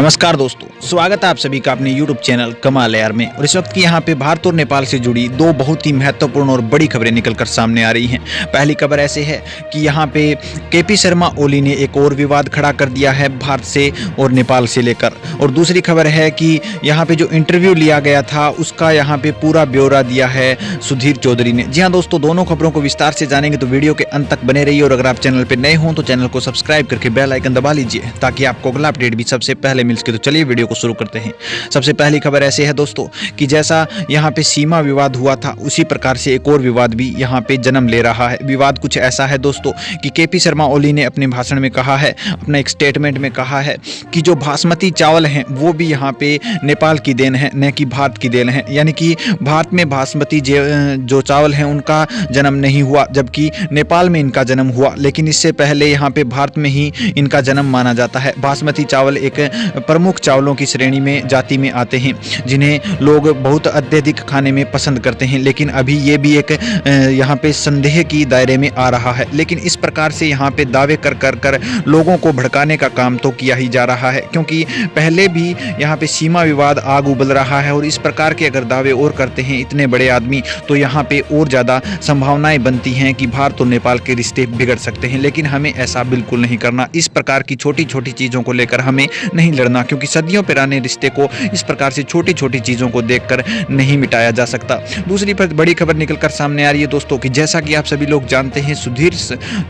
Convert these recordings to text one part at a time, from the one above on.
नमस्कार दोस्तों, स्वागत है आप सभी का अपने YouTube चैनल कमाल यार में। और इस वक्त की यहाँ पे भारत और नेपाल से जुड़ी दो बहुत ही महत्वपूर्ण और बड़ी खबरें निकलकर सामने आ रही हैं। पहली खबर ऐसे है कि यहाँ पे केपी शर्मा ओली ने एक और विवाद खड़ा कर दिया है भारत से और नेपाल से लेकर। और दूसरी खबर है कि यहाँ पे जो इंटरव्यू लिया गया था उसका यहाँ पे पूरा ब्यौरा दिया है सुधीर चौधरी ने। जी हाँ दोस्तों, दोनों खबरों को विस्तार से जानेंगे तो वीडियो के अंत तक बने रहिए। और अगर आप चैनल पर नए हों तो चैनल को सब्सक्राइब करके बेल आइकन दबा लीजिए ताकि आपको अगला अपडेट भी सबसे पहले मिल सके। तो चलिए वीडियो को शुरू करते हैं। सबसे पहली खबर ऐसे है दोस्तों कि जैसा यहाँ पे सीमा विवाद हुआ था उसी प्रकार से एक और विवाद भी यहाँ पे जन्म ले रहा है। विवाद कुछ ऐसा है दोस्तों कि केपी शर्मा ओली ने अपने भाषण में कहा है, अपना एक स्टेटमेंट में कहा है कि जो बासमती चावल हैं वो भी यहाँ पे नेपाल की देन है, न कि भारत की देन है। यानी कि भारत में बासमती जो चावल हैं उनका जन्म नहीं हुआ, जबकि नेपाल में इनका जन्म हुआ। लेकिन इससे पहले यहाँ पे भारत में ही इनका जन्म माना जाता है। बासमती चावल एक प्रमुख चावलों की श्रेणी में जाति में आते हैं जिन्हें लोग बहुत अत्यधिक खाने में पसंद करते हैं। लेकिन अभी ये भी एक यहाँ पे संदेह की दायरे में आ रहा है। लेकिन इस प्रकार से यहाँ पे दावे कर लोगों को भड़काने का काम तो किया ही जा रहा है, क्योंकि पहले भी यहाँ पे सीमा विवाद आग उबल रहा है। और इस प्रकार के अगर दावे और करते हैं इतने बड़े आदमी तो यहाँ पे और ज़्यादा संभावनाएं बनती हैं कि भारत और नेपाल के रिश्ते बिगड़ सकते हैं। लेकिन हमें ऐसा बिल्कुल नहीं करना। इस प्रकार की छोटी छोटी चीज़ों को लेकर हमें नहीं लड़ना, क्योंकि सदियों पुराने रिश्ते को इस प्रकार से छोटी छोटी चीज़ों को देखकर नहीं मिटाया जा सकता। दूसरी पर बड़ी खबर निकलकर सामने आ रही है दोस्तों कि जैसा कि आप सभी लोग जानते हैं, सुधीर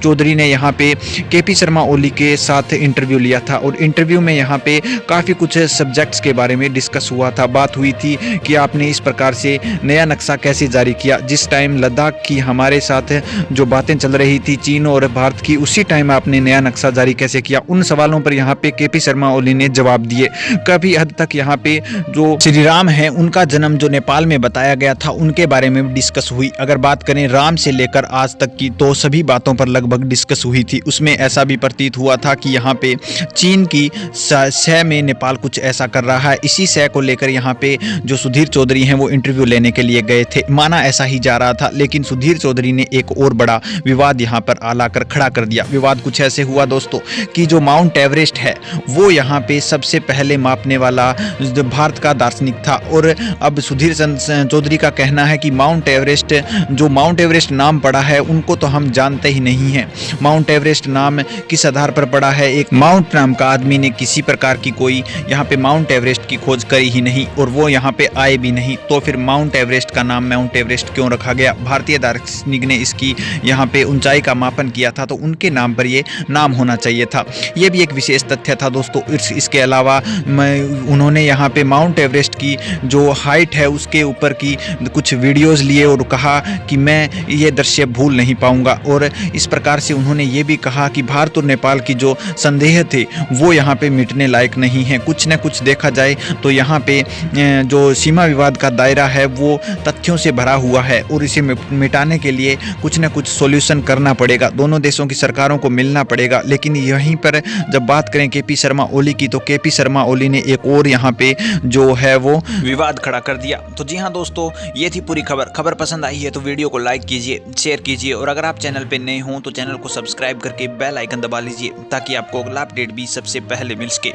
चौधरी ने यहाँ पे केपी शर्मा ओली के साथ इंटरव्यू लिया था। और इंटरव्यू में यहाँ पे काफ़ी कुछ सब्जेक्ट्स के बारे में डिस्कस हुआ था। बात हुई थी कि आपने इस प्रकार से नया नक्शा कैसे जारी किया। जिस टाइम लद्दाख की हमारे साथ जो बातें चल रही थी चीन और भारत की, उसी टाइम आपने नया नक्शा जारी कैसे किया। उन सवालों पर यहाँ पे केपी शर्मा ओली ने जवाब दिए। काफी हद तक यहाँ पे जो श्री राम है उनका जन्म जो नेपाल में बताया गया था उनके बारे में डिस्कस हुई। अगर बात करें राम से लेकर आज तक की तो सभी बातों पर लगभग डिस्कस हुई थी। उसमें ऐसा भी प्रतीत हुआ था कि यहाँ पे चीन की सह में नेपाल कुछ ऐसा कर रहा है। इसी सह को लेकर यहाँ पे जो सुधीर चौधरी हैं वो इंटरव्यू लेने के लिए गए थे, माना ऐसा ही जा रहा था। लेकिन सुधीर चौधरी ने एक और बड़ा विवाद यहाँ पर आलाकर खड़ा कर दिया। विवाद कुछ ऐसे हुआ दोस्तों कि जो माउंट एवरेस्ट है वो यहाँ पे सबसे पहले मापने वाला भारत का दार्शनिक था। और अब सुधीर चौधरी का कहना है कि माउंट एवरेस्ट नाम पड़ा है उनको तो हम जानते ही नहीं हैं। माउंट एवरेस्ट नाम किस आधार पर पड़ा है? एक माउंट नाम का आदमी ने किसी प्रकार की कोई यहाँ पे माउंट एवरेस्ट की खोज करी ही नहीं और वो यहाँ पे आए भी नहीं। तो फिर माउंट एवरेस्ट का नाम माउंट एवरेस्ट क्यों रखा गया? भारतीय दार्शनिक ने इसकी यहाँ पे ऊंचाई का मापन किया था तो उनके नाम पर ये नाम होना चाहिए था। ये भी एक विशेष तथ्य था दोस्तों। इसके अलावा उन्होंने यहाँ पे माउंट एवरेस्ट की जो हाइट है उसके ऊपर की कुछ वीडियोस लिए और कहा कि मैं ये दृश्य भूल नहीं पाऊंगा। और इस प्रकार से उन्होंने ये भी कहा कि भारत और नेपाल की जो संदेह थे वो यहाँ पे मिटने लायक नहीं है। कुछ न कुछ देखा जाए तो यहाँ पे जो सीमा विवाद का दायरा है वो तथ्यों से भरा हुआ है और इसे मिटाने के लिए कुछ न कुछ सॉल्यूशन करना पड़ेगा। दोनों देशों की सरकारों को मिलना पड़ेगा। लेकिन यहीं पर जब बात करें केपी शर्मा ओली की तो केपी शर्मा ओली ने एक और यहाँ पे जो है वो विवाद खड़ा कर दिया। तो जी हाँ दोस्तों, ये थी पूरी खबर पसंद आई है तो वीडियो को लाइक कीजिए, शेयर कीजिए। और अगर आप चैनल पे नए हों तो चैनल को सब्सक्राइब करके बेल आइकन दबा लीजिए ताकि आपको अगला अपडेट भी सबसे पहले मिल सके।